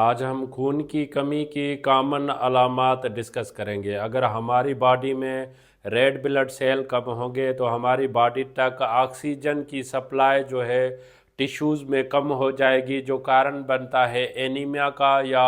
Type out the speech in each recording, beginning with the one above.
आज हम खून की कमी की कॉमन अलामात डिस्कस करेंगे। अगर हमारी बॉडी में रेड ब्लड सेल कम होंगे तो हमारी बॉडी तक ऑक्सीजन की सप्लाई जो है टिश्यूज़ में कम हो जाएगी, जो कारण बनता है एनीमिया का या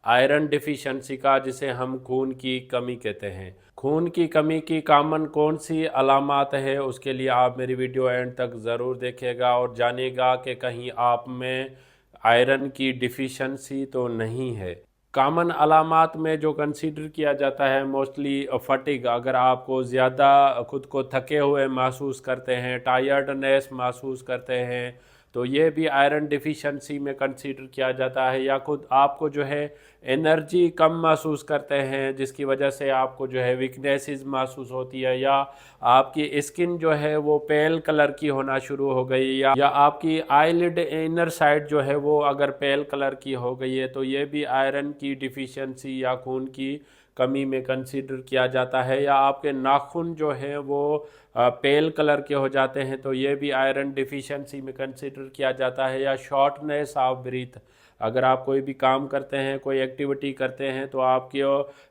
आयरन डिफिशिएंसी का, जिसे हम खून की कमी कहते हैं। खून की कमी की कॉमन कौन सी अलामात है, उसके लिए आप मेरी वीडियो एंड तक ज़रूर देखिएगा और जानिएगा कि कहीं आप में आयरन की डिफिशिएंसी तो नहीं है। कॉमन अलामात में जो कंसीडर किया जाता है मोस्टली फटीग। अगर आपको ज़्यादा खुद को थके हुए महसूस करते हैं, टायर्डनेस महसूस करते हैं, तो ये भी आयरन डिफिशिएंसी में कंसीडर किया जाता है। या खुद आपको जो है एनर्जी कम महसूस करते हैं, जिसकी वजह से आपको जो है वीकनेसेस महसूस होती है, या आपकी स्किन जो है वो पेल कलर की होना शुरू हो गई, या आपकी आईलिड इनर साइड जो है वो अगर पेल कलर की हो गई है, तो ये भी आयरन की डिफिशिएंसी या खून की कमी में कंसीडर किया जाता है। या आपके नाखून जो है वो पेल कलर के हो जाते हैं, तो ये भी आयरन डिफिशिएंसी में कंसीडर किया जाता है। या शॉर्टनेस ऑफ ब्रीथ, अगर आप कोई भी काम करते हैं, कोई एक्टिविटी करते हैं, तो आपकी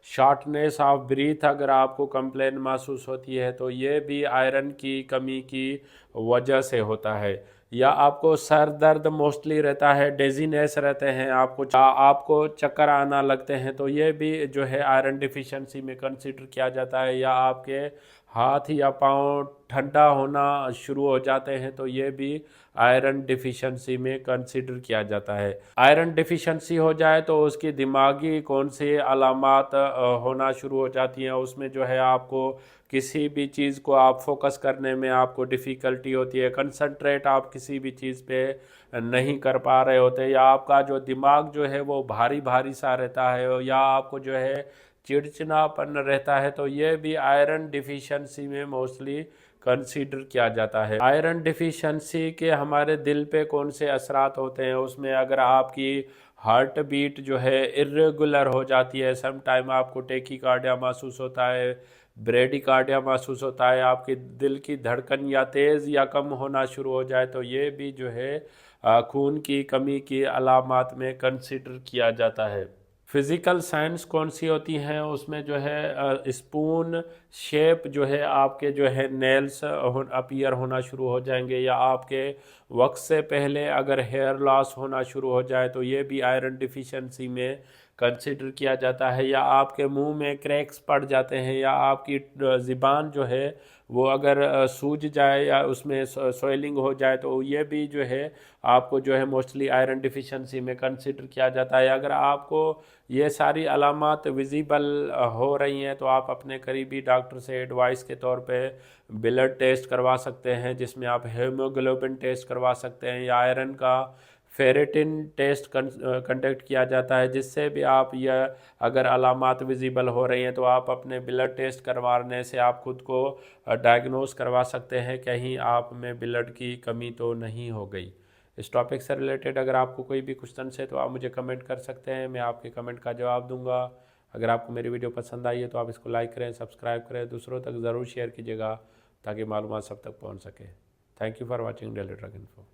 शॉर्टनेस ऑफ ब्रीथ अगर आपको कंप्लेन महसूस होती है, तो ये भी आयरन की कमी की वजह से होता है। या आपको सर दर्द मोस्टली रहता है, डेजीनेस रहते हैं, आपको चक्कर आना लगते हैं, तो ये भी जो है आयरन डिफिशिएंसी में कंसीडर किया जाता है। या आपके हाथ या पाँव ठंडा होना शुरू हो जाते हैं, तो ये भी आयरन डिफिशिएंसी में कंसीडर किया जाता है। आयरन डिफिशिएंसी हो जाए तो उसकी दिमागी कौन सी अलामात होना शुरू हो जाती हैं। उसमें जो है आपको किसी भी चीज़ को आप फोकस करने में आपको डिफ़िकल्टी होती है, कंसंट्रेट आप किसी भी चीज़ पे नहीं कर पा रहे होते, या आपका जो दिमाग जो है वो भारी भारी सा रहता है, या आपको जो है चिड़चिड़ापन रहता है, तो ये भी आयरन डिफिशिएंसी में मोस्टली कंसीडर किया जाता है। आयरन डिफिशिएंसी के हमारे दिल पे कौन से असरात होते हैं, उसमें अगर आपकी हार्ट बीट जो है इर्रेगुलर हो जाती है, सम टाइम आपको टेकीकार्डिया महसूस होता है, ब्रेडिकार्डिया महसूस होता है, आपके दिल की धड़कन या तेज़ या कम होना शुरू हो जाए, तो ये भी जो है खून की कमी की अलामात में कंसीडर किया जाता है। फिज़िकल साइंस कौन सी होती हैं, उसमें जो है स्पून शेप जो है आपके जो है नेल्स अपीयर होना शुरू हो जाएंगे, या आपके वक्त से पहले अगर हेयर लॉस होना शुरू हो जाए, तो ये भी आयरन डिफिशिएंसी में कंसिडर किया जाता है। या आपके मुंह में क्रैक्स पड़ जाते हैं, या आपकी ज़ुबान जो है वो अगर सूज जाए या उसमें स्वेलिंग हो जाए, तो ये भी जो है आपको जो है मोस्टली आयरन डिफिशिएंसी में कंसिडर किया जाता है। अगर आपको ये सारी अलामात विजिबल हो रही हैं, तो आप अपने करीबी डॉक्टर से एडवाइस के तौर पे ब्लड टेस्ट करवा सकते हैं, जिसमें आप हेमोग्लोबिन टेस्ट करवा सकते हैं, या आयरन का फेरेटिन टेस्ट कंडक्ट किया जाता है, जिससे भी आप यह अगर अलामात विजिबल हो रही हैं, तो आप अपने ब्लड टेस्ट करवाने से आप खुद को डायग्नोस करवा सकते हैं कहीं आप में ब्लड की कमी तो नहीं हो गई। इस टॉपिक से रिलेटेड अगर आपको कोई भी क्वेश्चन है तो आप मुझे कमेंट कर सकते हैं, मैं आपके कमेंट का जवाब दूंगा। अगर आपको मेरी वीडियो पसंद आई है तो आप इसको लाइक करें, सब्सक्राइब करें, दूसरों तक ज़रूर शेयर कीजिएगा ताकि मालूमात सब तक पहुंच सके। Thank you for watching daily drug info.